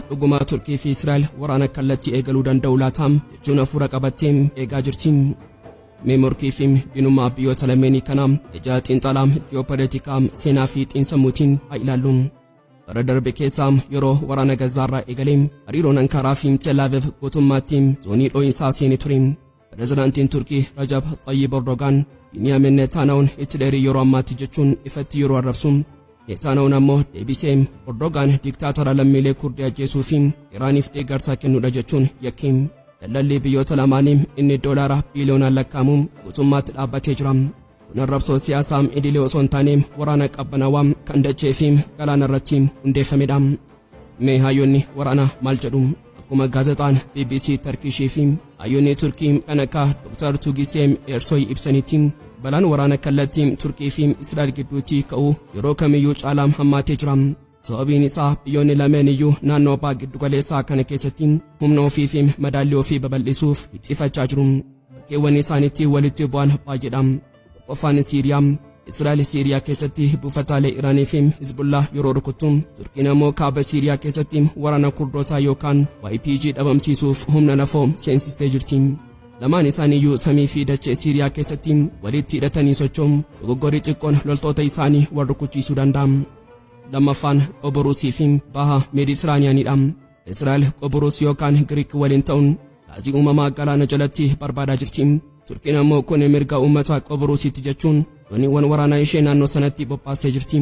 dhuguma Turkii fi Israa'el waraana kallattii eegaluu danda'u laatam jechuun hafuura qabatteem eegaa jirti. Meemorkii fi dinummaa biyyoota lameenii kanaa ija xiinxalaam ji'oopolitikaam seenaa fi xiinsammuutiin haa ilaalluun. Bara darbe keessaa yeroo waraana Gazaarraa eegaleem hariiroon Ankaraa fi Tel Aviv guutummaatti zoonii dho'insaa seenee ture. Pireezidaantiin Turkii Rajab Tayyip Erdogan Binyamin Netanyahuun Hitlerii yeroo ammaatti jechuun ifatti yeroo arrabsu. Netanyahuun ammoo deebisee Erdogan diktaatara lammiilee Kurdii ajjeesuu fi Iraaniif deeggarsa kennuudha jechuun yakkeem. Daldalli biyyoota lamaanii inni doolaara biiliyoonaan lakkaa'amu guutummaatti dhaabbatee jira. Kun arrabsoo siyaasaa idilee osoo hin taane waraana qabbanaawaa kan dachee fi galaana irratti hundeeffamedha. Mee hayyoonni waraana maal jedhu? Akkuma gaazexaan BBC Turkishii fi hayyoonni Turkii kan akka Dr. Tugiseem Ersoy ibsanitti balaan waraana kallattii Turkii fi Israa'el gidduutti ka'u yeroo kamiyyuu caalaa hammaatee jira. Sababiin isaa biyyoonni lameen iyyuu naannoo abbaa giddugaleessaa kana keessatti humna ofii fi madaallii ofii babal'isuuf xifachaa jiru. Bakkeewwan isaaniitti walitti bu'an baay'eedha. Qofaan Siiriyaa. Israa'el Siiriyaa keessatti buufataalee Iraanii fi Hizbullah yeroo rukuttu, Turkiin ammoo kaaba Siiriyaa keessatti waraana Kurdootaa yookaan YPG dhabamsiisuuf humna lafoo seensistee jirti. Lamaan isaaniiyyuu samii fi dachee Siiriyaa keessatti walitti hidhatanii socho'uun dogoggorri xiqqoon loltoota isaanii wal rukuchiisuu danda'a. Lammaffaan Qobroosii fi baha Meeditiraaniyaanidha. Israa'el Qobroos yookaan Giriik waliin ta'uun gaazii uumamaa galaana jalatti barbaadaa jirti. Turkiin ammoo kun mirga uummata Qobroositti jechuun dooniiwwan waraanaa ishee naannoo sanatti bobbaasee jirti.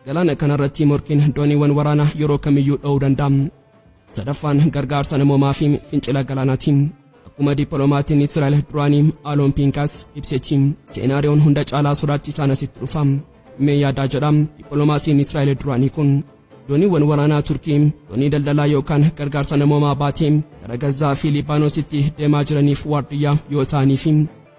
Galaana kanarratti morkiin dooniiwwan waraanaa yeroo kamiyyuu dha'uu danda'a. Sadaffaan gargaarsa namoomaa fi fincila galaanaati. Akkuma dippiloomatiin Israa'el duraanii Aloon Pinkas ibsetti seenaariyoon hunda caalaa sodaachisaan asitti dhufa. Mee yaadaa jedham dippiloomaasiin Israa'el duraanii kun dooniiwwan waraanaa Turkii doonii daldalaa yookaan gargaarsa namoomaa baatee gara Gazaa fi Libaanoositti deemaa jiraniif waardiyyaa yoo ta'anii fi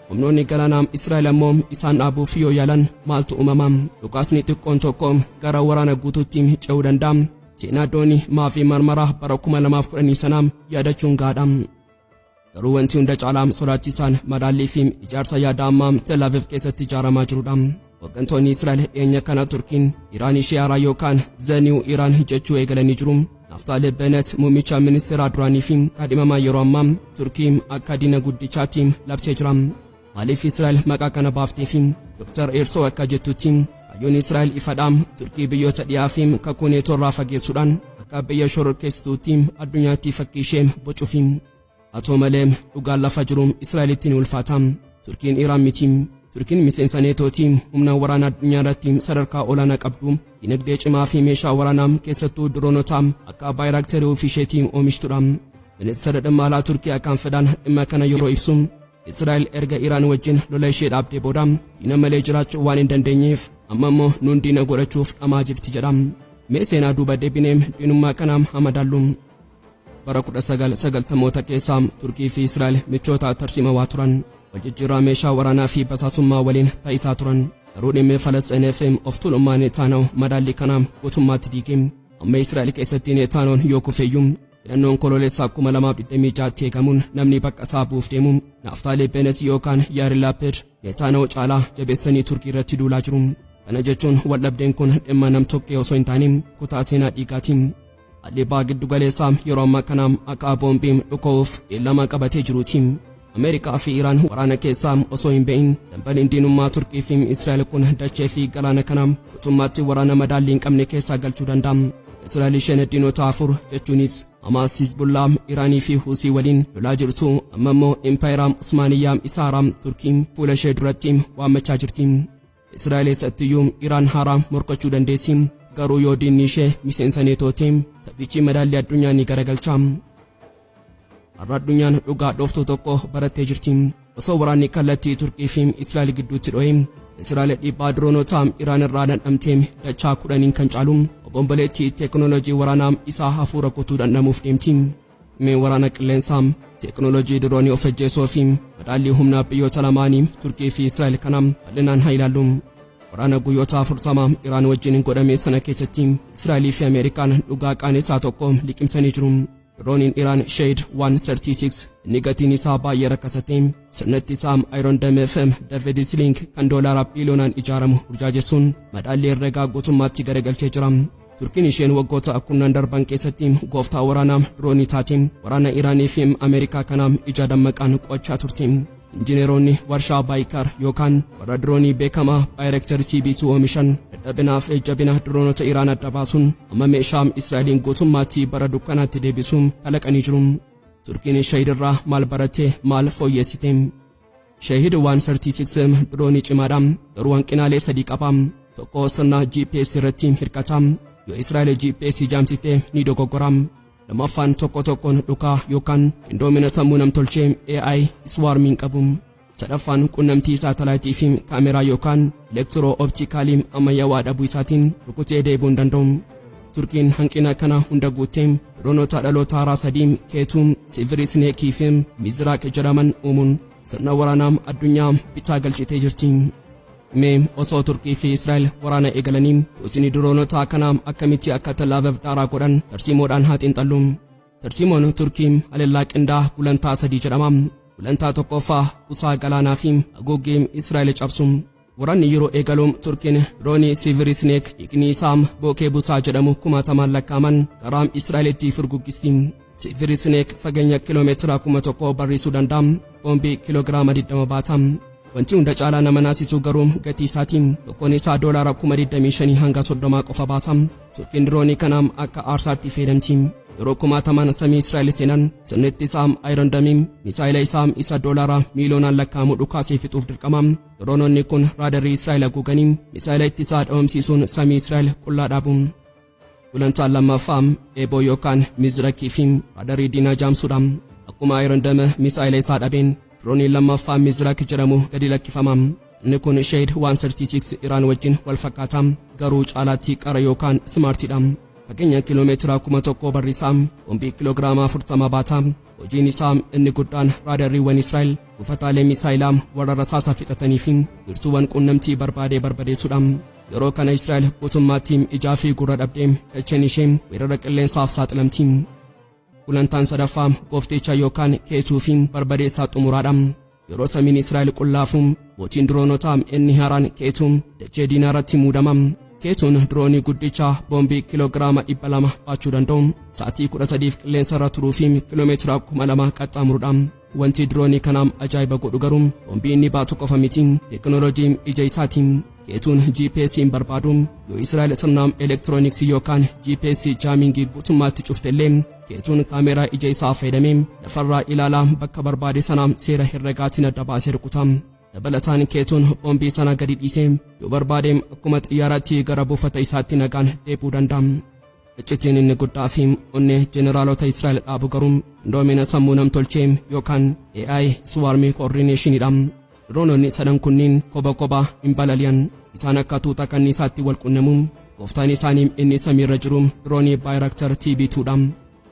humnoonni galaanaa Israa'el ammoo isaan dhaabuuf yoo yaalan maaltu uumama? Dhukaasni xiqqoon tokko gara waraana guutuutti ce'uu danda'a. Seenaa doonii Maavii Marmaraa bara 2010 sanaa yaadachuun gaadha. Garuu wanti hunda caalaa sodaachisaan madaallii fi ijaarsa yaada ammaa Tel Aviv keessatti ijaaramaa jirudha. Hooggantoonni Israa'el dhiyeenya kana Turkiin Iraan ishee haaraa yookaan Zaniu Iraan jechuu eegalanii jiru. Naftaalii Bennett muummicha ministeeraa duraanii fi kaadhimamaa yeroo ammaa Turkii akka diina guddichaatti labsee jira. Maaliif Israa'el maqaa kana baaftee fi Dr. Ersoy akka jettutti hayyoonni Israa'el ifadhaan Turkii biyyoota dhiyaa fi kakuu neetoo irraa fageessuudhaan akka biyya shororkeessituutti addunyaatti fakkii ishee bocuuf. Haa ta'u malee dhugaan lafa jiru Israa'elitti ni ulfaata. Turkiin Iraan miti. Turkiin miseensa neetooti humna waraanaa addunyaa irratti sadarkaa olaanaa qabdu. Dinagdee cimaa fi meeshaa waraanaa keessattuu diroonota akka Bayraktarii ofii isheetiin oomishtudha. Ministeera dhimma alaa Turkii akkaan fedhaan dhimma kana yeroo ibsu Israa'el erga Iraan wajjin lola ishee dhaabdee booda diina malee jiraachuu waan hin dandeenyeef amma immoo nuun diina godhachuuf dhamaa jirti jedha. Mee seenaa duuba deebinee diinummaa kanaan hamadaallu. Bara 1990 keessa Turkii fi Israa'el michoota tarsiimaa turan. Waljijjiirraa meeshaa waraanaa fi basaasummaa waliin taasisaa turan. Garuu dhimma Falasxiiniif of tuulummaa Netanyahu madaallii kanaan guutummaatti diige. Amma Israa'el keessatti Netanyahuun yoo kufeeyyuu filannoon kololeessaa 2026 eegamuun namni bakka isaa buuf deemu Naftaalii Bennett yookaan Yair Lapid Netanyahu caalaa jabeessanii Turkii irratti duulaa jiru. Kana jechuun waldhabdeen kun dhimma nam-tokkee osoo hin taane kutaa seenaa dhiigaati. Haalli baha giddugaleessaa yeroo ammaa kana akka boombiin dhuka'uuf beellama qabatee jiruuti. Ameerikaa fi Iraan waraana keessaa osoo hin ba'in dambalii diinummaa Turkii fi Israa'el kun dachee fi galaana kana guutummaatti waraana madaallii hin qabne keessaa galchuu danda'a. Israa'el isheen diinota afur jechuunis Hamaas, Hizbullah, Iraanii fi Huusii waliin lolaa jirtu amma immoo Impaayera Usmaaniyyaa Isaaraa Turkiin fuula ishee duratti waammachaa jirti. Israa'el eessattiyyuu Iraan haaraa morkachuu dandeessi. Garuu yoo diinni ishee miseensa neetootii taphichi madaallii addunyaa ni garagalcha. Har'a addunyaan dhugaa dhooftuu tokko barattee jirti. Osoo waraanni kallattii Turkii fi Israa'el gidduutti dho'e Israa'el dhiibbaa diroonota Iraan irraa dhandhamtee dachaa 10 kan caalu obomboleettii teekinooloojii waraanaa isaa hafuura kutuu dhandhamuuf deemti. Mee waraana qilleensaa teekinooloojii diroonii of ajjeesuu fi madaallii humna biyyoota lamaanii Turkii fi Israa'el kana bal'inaan haa ilaallu. Waraana guyyoota 40 Iraan wajjin godhame sana keessatti Israa'el fi Ameerikaan dhugaa qaanessaa tokko liqimsanii jiru. Dirooniin Iraan Shade 136 inni gatiin isaa baay'ee rakkasate sirnatti isaa Iron Dome FM David Sling kan doolaara biiliyoonaan ijaaramu burjaajessuun madaallii herregaa guutummaatti garagalchee jira. Turkiin isheen waggoota akkunnaan darban keessatti gooftaa waraanaa diroonii taatiin waraana Iraanii fi Ameerikaa kanaaf ija dammaqaan qo'achaa turte. Injineeronni warshaa Baayikar yookaan warra diroonii beekamaa Bayraktar TB2 oomishan dadhabinaaf jabina diroonota Iraan adda baasuun amma meeshaa Israa'eliin guutummaatti bara dukkanaatti deebisuun kalaqanii jiru. Turkiin Shahidirraa maal baratte maal fooyyessite? Shahid 136 diroonii cimaadha garuu hanqinaalee sadii qaba. Tokko sirna GPS irratti hirkata. Yoo Israa'el GPS jaamsite ni dogoggora. Lamaffaan tokkoon dhukaa yookaan qindoomina sammuu namtolchee AI swarming qabu. Sadaffaan qunnamtii saatalaayitii fi kaameraa yookaan elektiroo-optikaalii ammayyaawaa dhabuu isaatiin rukutee deebi'uu hin danda'u. Turkiin hanqina kana hunda guuttee diroonota dhaloota haaraa sadii keetuu Silver Snake fi Mizraaq jedhaman uumuun sirna waraanaa addunyaa bitaa galchitee jirti. Mee osoo Turkii fi Israa'el waraana eegalanii Puutiin diroonota kana akkamitti akka tallaabaaf daaraa godhan tarsiimoodhaan haa xiinxallu. Tarsiimoon Turkii haleellaa qindaa gulantaa sadii jedhama. Gulantaa tokkoffaa usaa galaanaa fi haguuggii Israa'el cabsu. Waraanni yeroo eegalu Turkiin diroonii Silver Snake hiikni isaa bookee busaa jedhamu 1000 lakkaaman gara Israa'elitti furguggisti. Silver Snake fageenya kiiloomeetira 1000 barrisuu danda'a. Boombii kiiloogiraama 20 baata. Wanti hunda caalaa nama naasisuu garuu gatii isaatiin tokkoon isaa doolaara 25 hanga 30 qofa baasa. Turkiin diroonii kana akka aarsaatti fayyadamti. Yeroo 1000 samii Israa'el seenan sirnitti isaa Iron Dome misaayila isaa isa doolaara miiliyoonaan lakkaa'amu dhukaasee fixuuf dirqama. Diroononni kun raadarii Israa'el haguuganii misaayila ittisaa dhoomsiisuun samii Israa'el qullaa dhaabu. Gulantaan lammaffaa eeboo yookaan Mizraaqii fi raadarii diinaa jaamsuudha. Akkuma Iron Dome misaayila isaa dhabeen diroonii lammaffaa Mizraaq jedhamu gadi lakkifama. Inni kun Shahid 136 Iraan wajjin wal fakkaata garuu caalaatti qara yookaan smaartiidha. Fageenya kiiloomeetira 1000 barrisaa boombii kiiloogiraama 40 baata. Hojiin isaa inni guddaan raadariiwwan Israa'el buufataalee misaayilaa warra rasaasa fixatanii fi wiirtuuwwan qunnamtii barbadeessuudha. Yeroo kana Israa'el guutummaatti ijaa fi gurra dhabdee dacheen ishee weerara qilleensaaf saaxilamti. Gulantaan sadaffaa goofticha yookaan keetuu fi barbadeessaa xumuraadha. Yeroo samiin Israa'el qullaafu mootiin diroonotaa inni haaraan keetuu dachee diinaa irratti muudama. Keetuun diroonii guddicha boombii kiiloogiraama 200 baachuu danda'u sa'aatii 13 qilleensa irra turuu fi kiiloomeetira 2000 qaxxaamuruudha. Wanti diroonii kanaam ajaa'iba godhu garuu boombii inni baatu qofa miti teekinooloojiin ija isaati. Keetuun GPS'n barbaadu yoo Israa'el sirna elektirooniksii yookaan GPS jaamingii guutummaatti cuftellee keetuun kaameraa ija isaa fayyadamee lafarraa ilaalaa bakka barbaade sana seera herregaatiin adda baasee rukuta. Dabalataan keetuun boombii sana gadi dhiisee yoo barbaade akkuma xiyyaaraatti gara buufata isaatti nagaan deebi'uu danda'a. Iccitiin inni guddaa fi onnee jeneraalota Israa'el dhaabu garuu qindoomina sammuu namtolchee yookaan AI swarming coordinationidha. Diroononni sadan kunniin kophaa hin balali'an isaan akka tuuta kanniisaatti wal qunnamu. Gooftaan isaanii inni samiirra jiru diroonii Bayraktar TB2dha.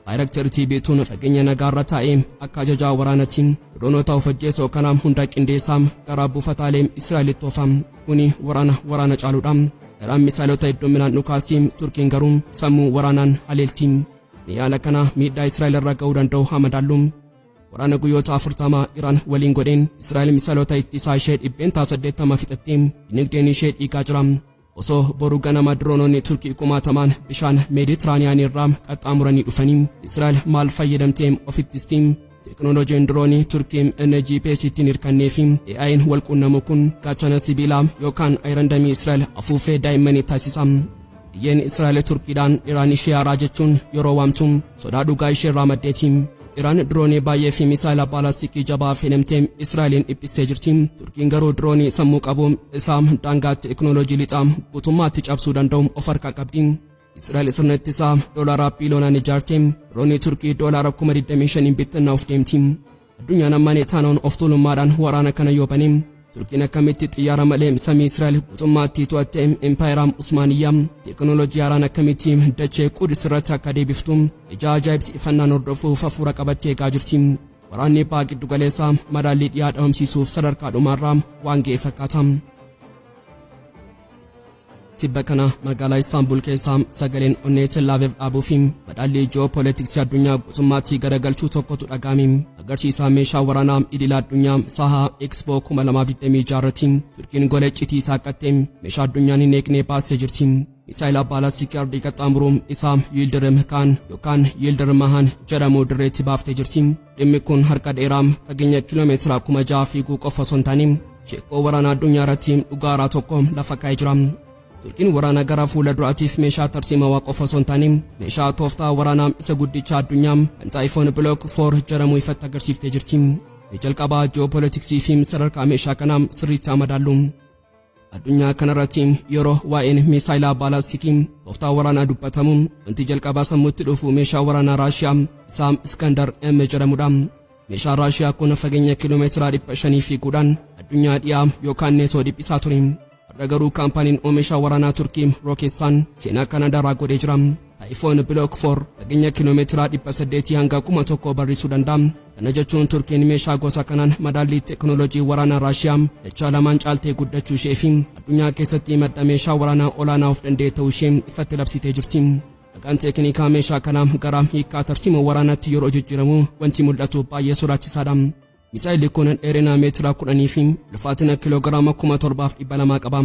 Bayraktar TB2 fageenya nagaarra taa'ee akka ajajaa waraanaatti diroonota of ajjeesoo kana hunda qindeessaa gara buufataalee Israa'elitti oofa. Kuni waraana caaluudha. Iraan misaayilota hedduminaan dhukaasti Turkiin garuu sammuu waraanaan haleelti. Yaala kana miidhaa Israa'el irra ga'uu danda'u hamadaallu. Waraana guyyoota 40 Iraan waliin godheen Israa'el misaayilota ittisaa ishee 80 fixattee dinagdeen ishee dhiigaa jira. Osoo boru ganama diroononni Turkii 1000 bishaan Meeditiraaniyaan irraa qaxxaamuranii dhufanii Israa'el maal fayyadamtee ofittistii. Teekinooloojiin diroonii Turkii inni GPS ittiin hirkannee fi AI'n wal qunnamu kun gaachana sibiilaa yookaan Iron Dome Israa'el afuufee daa'immanii taasisa. Biyyeen Israa'el Turkiidhaan Iraan ishee haaraa jechuun yeroo waamtu sodaa dhugaa ishee irraa maddeeti. Iraan diroonii baay'ee fi misaayila baalastikii jabaa fayyadamtee Israa'elin dhiphistee jirti. Turkiin garuu diroonii sammuu qabu isaa daangaa teekinooloojii lixaa guutummaatti cabsuu danda'u of harkaa qabdi. Israa'el sirna ittisaa doolaara biiliyoonaan ijaartee diroonii Turkii doolaara 25,000 bittinna of deemti. Addunyaan ammaan etaanoon of tuulummaadhaan waraana kana yoo bane Turkiin akkamitti xiyyaara malee samii Israa'el guutummaatti to'attee Empaayeraa Usmaaniyyaa teekinooloojii haaraan akkamitti dachee Qudus irratti akka deebiftu ija ajaa'ibsiifannaan hordofuuf hafuura qabattee eegaa jirti. Waraanni baha giddu galeessaa madaallii dhiyaa dhabamsiisuuf sadarkaa dhumaarraa waan ga'e fakkaata. Tibba kana magaalaa Istaanbul keessaa sagaleen onnee Tellaaviv dhaabuu fi madaallii ji'oopolitiksii addunyaa guutummaatti garagalchuu tokkotu dhaga'ame. Agarsiisa meeshaa waraanaa idil addunyaa Sahaa Expo 2026 irratti Turkiin gola iccitii saaqattee meeshaa addunyaan hin eegne baasee jirti. misaayila baalaastikii ardii qaxxaamuruun isaa Yildirim Kaan yookaan Yildirim Mahan jedhamu dirreetti baaftee jirti. Dhimmi kun harka dheeraam fageenya kiiloomeetira 6,000 fiiguu qofa osoo hin taane sheekoo waraanaa addunyaa irratti dhugaaraa tokko lafa kaa'ee jira. Turkiin waraana gara fuula duraatiif meeshaa tarsiimaa qofa osoo hin taane meeshaa tooftaa waraanaa isa guddicha addunyaa kan Typhoon Block 4 jedhamu ifatti agarsiiftee jirti. Jalqabaa ji'oopolitiksii fi sadarkaa meeshaa kanaa sirriitti madaallu. Addunyaa kanarratti yeroo waa'een misaayila baalaastikii tooftaa waraanaa dubbatamu wanti jalqabaa sammuutti dhufu meeshaa waraanaa Raashiyaa isa Iskandar M jedhamudha. Meeshaan Raashiyaa kun fageenya kiiloomeetira 500 fiiguudhaan addunyaa dhiyaa yookaan neetoo dhiphisaa ture. Har'a garuu kaampaaniin oomisha waraanaa Turkii Roketsan seenaa kana daraa godhee jira. Typhoon Block 4 fageenya kiiloomeetira 800 hanga 1,000 barrisuu danda'a. Kana jechuun Turkiin meeshaa gosa kanaan madaallii teekinooloojii waraanaa Raashiyaa dachaa lamaan caaltee guddachuu ishee fi addunyaa keessatti madda meeshaa waraanaa olaanaa of danda'e ta'uu ishee ifatti labsitee jirti. Maqaan teeknikaa meeshaa kanaa gara hiikaa tarsiimoo waraanaatti yeroo jijjiiramu wanti mul'atu baay'ee sodaachisaadha. Misaayilli kun dheerina meetira 10 fi ulfaatina kiiloogiraama 7,200 qaba.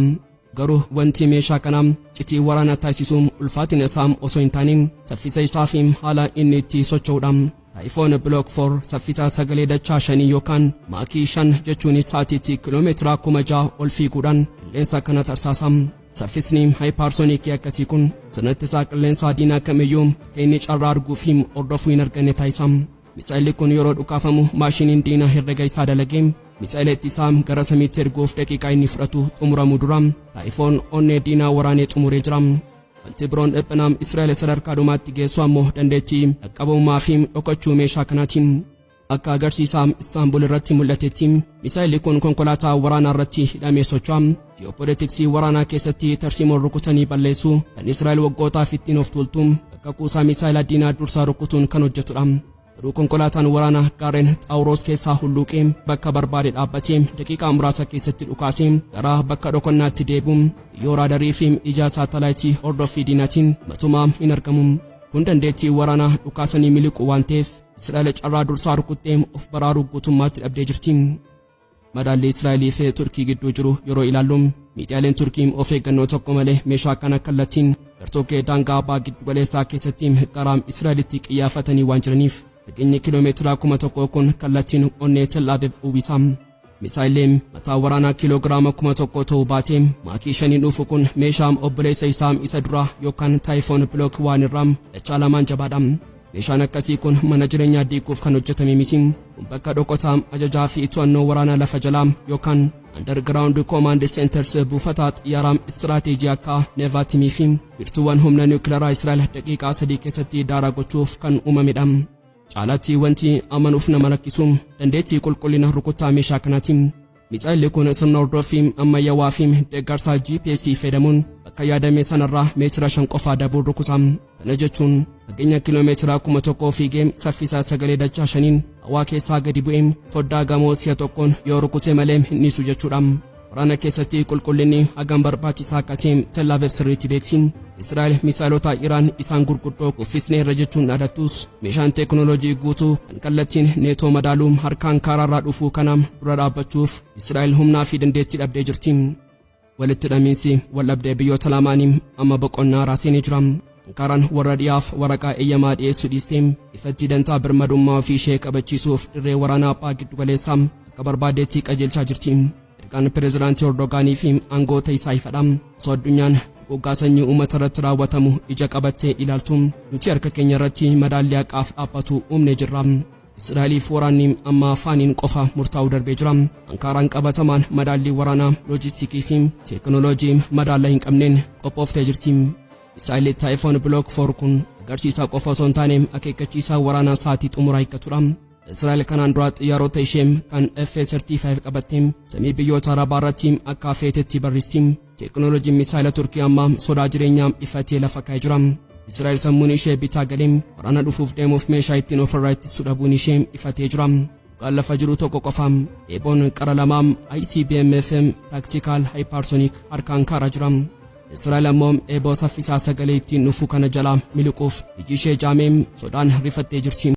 Garuu wanti meeshaa kanaa citii waraanaa taasisuu ulfaatina isaa osoo hin taane saffisa isaa fi haala inni itti socho'uudha. Typhoon Block 4 saffisa sagalee dachaa 5 yookaan maakii 5 jechuun sa'aatiitti kiiloomeetira 6,000 ol fiiguudhaan qilleensa kana tarsaasa. Saffisni haayipaarsooniikii akkasii kun sanattisaa qilleensa diinaa kamiyyuu akka inni carraa arguu fi hordofuu hin arganne taasisa. Misaayilli kun yeroo dhukaafamu maashiniin diinaa herrega isaa dalagee misaayila ittisaa gara samiitti erguuf daqiiqaa inni fudhatu xumuramuu dura Typhoon onnee diinaa waraanee xumuree jira. Wanti biroon dhiphinaa Israa'el sadarkaa dhumaatti geessu ammoo dandeettii qaqqabummaa fi dhokachuu meeshaa kanaati. Akka agarsiisaa Istaanbul irratti mul'atetti misaayilli kun konkolaataa waraanaa irratti hidhamee socho'a. Ji'oopolitiksii waraanaa keessatti tarsiimoon rukutanii balleessuu kan Israa'el waggootaaf ittiin of tuultu akka kuusaa misaayila diinaa dursaa rukutuun kan hojjetudha. Garuu konkolaataan waraanaa gaarreen Xaawuroos keessaa hulluuqee bakka barbaade dhaabbatee daqiiqaa muraasa keessatti dhukaasee gara bakka dhokannaatti deebi'u yoo raadarii fi ija saatalaayitii hordoffii diinaatiin matumaa hin argamu. Kun dandeettii waraanaa dhukaasanii miliquu waan ta'eef Israa'el carraa dursaa rukuttee of baraaruu guutummaatti dhabdee jirti. Madaalli Israa'elii fi Turkii gidduu jiru yeroo ilaallu miidiyaaleen Turkii of eeggannoo tokko malee meeshaa kana kallattiin gartokkee daangaa abbaa giddugaleessaa keessatti gara Israa'elitti xiyyeeffatanii waan jiraniif fageenyi kiiloomeetira 1,000 kun kallattiin onnee Tel Aviv uwwisa. Misaayilleen mataa waraanaa kiiloogiraama 1,000 ta'uu baatee maakii 5 dhufu kun meeshaa obboleessa isaa isa dura yookaan Typhoon Block 1 irraa dachaa lamaan jabaadha. Meeshaan akkasii kun mana jireenyaa diiguuf kan hojjetame miti. Bakka dhokotaa ajajaa fi to'annoo waraanaa lafa jalaa yookaan Underground Command Centers buufata xiyyaaraa istiraatiijii akka Nevatimii fi biirtuuwwan humna niwukileeraa Israa'el daqiiqaa 3 keessatti daaraa gochuuf kan uumamedha. Caalatti wanti amanuuf nama rakkisu dandeettii qulqullina rukuttaa meeshaa kanaati. Misaayilli kun sirna hordoffii ammayyaawaa fi deeggarsa GPS fayyadamuun bakka yaadame sanarraa meetira 5 qofaa dabuun rukuta. Kana jechuun fageenya kiiloomeetira 1,000 fiigee saffisa sagalee dachaa 5 hawaa keessaa gadi bu'ee foddaa gamoo si'a tokkoon yoo rukute malee hin dhiisu jechuudha. Waraana keessatti qulqullinni hagam barbaachisaa akka ta'e Tel Aviv sirriitti beekti. Israa'el misaayilota Iraan isaan gurguddoo kuffisnee irra jechuun dhaadhattus meeshaan teekinooloojii guutuu kan kallattiin neetoo madaaluu harkaan karaarraa dhufuu kana dura dhaabbachuuf Israa'el humnaa fi dandeettii dhabdee jirti. Walitti hidhamiinsi waldhabdee biyyoota lamaanii amma boqonnaa raaseenii jira. Ankaraan warra dhiyaaf waraqaa eeyyamaa dhiyeessuu dhiistee ifatti dantaa birmadummaa ofii ishee qabachiisuuf dirree waraanaa abbaa giddugaleessaa akka barbaadeetti qajeelchaa jirti. Ergaan pireezidaantii Erdogaanii fi aangoota isaa ifadha. Osoo addunyaan goggaa sanyii uummata irratti raawwatamu ija qabattee ilaaltu nuti harka keenya irratti madaallii haqaaf dhaabbatu uumne jirra. Israa'eliif waraanni amma afaaniin qofa murtaa'uu darbee jira. Ankaraan qabatamaan madaallii waraanaa loojistiikii fi teekinooloojii madaala hin qabneen qophooftee jirti. Misaayilli Typhoon Block 4 kun agarsiisa qofa osoo hin taane akeekkachiisa waraanaa sa'aatii xumuraa hiikkatudha. Israa'el kanaan dura xiyyaarota ishee kan F-35 qabattee samii biyyoota Arabaa irratti akka feetetti barristi. Teekinooloojiin misaayila Turkii amma sodaa jireenyaa ifatee lafa kaa'ee jira. Israa'el sammuun ishee bitaa galee waraana dhufuuf deemuuf meeshaa ittiin ofirraa ittisu dhabuun ishee ifatee jira. Dhugaan lafa jiru tokko qofa. Eeboon qara lamaan ICBM-FM Tactical Hypersonic harkaan kaaraa jira. Israa'el ammoo eeboo saffisaa sagalee ittiin dhufu kana jalaa miliquuf iji ishee jaamee sodaan rifattee jirti.